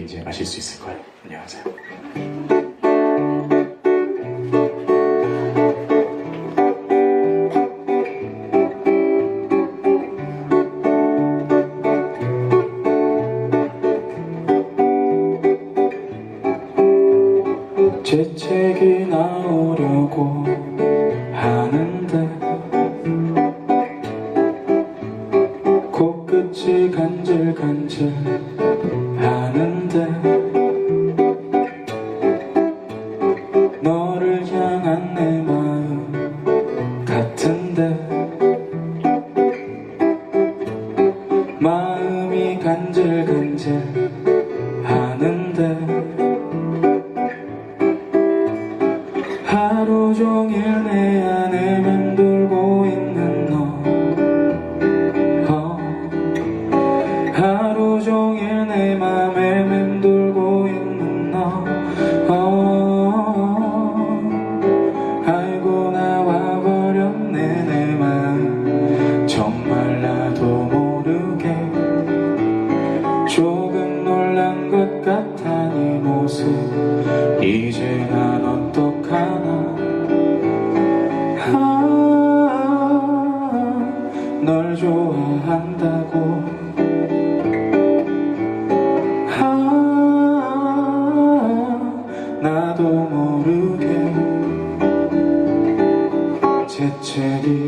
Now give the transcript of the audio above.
느낌인지 아실 수 있을 거예요. 안녕하세요. 재채기 나오려고 하는데 코끝이 간질간질 하는데 너를 향한 내 마음 같은데 마음이 간질간질 하는데 하루 종일 내 안에 맴돌고 있는 너 하루 종일 내 맘에 맴돌고 있는 너 알고 나와 버렸네 내 마음 정말 나도 모르게 조금 놀란 것 같아 네 모습 이제 난 어떡하나 널 좋아한다고 나도 모르게 재채기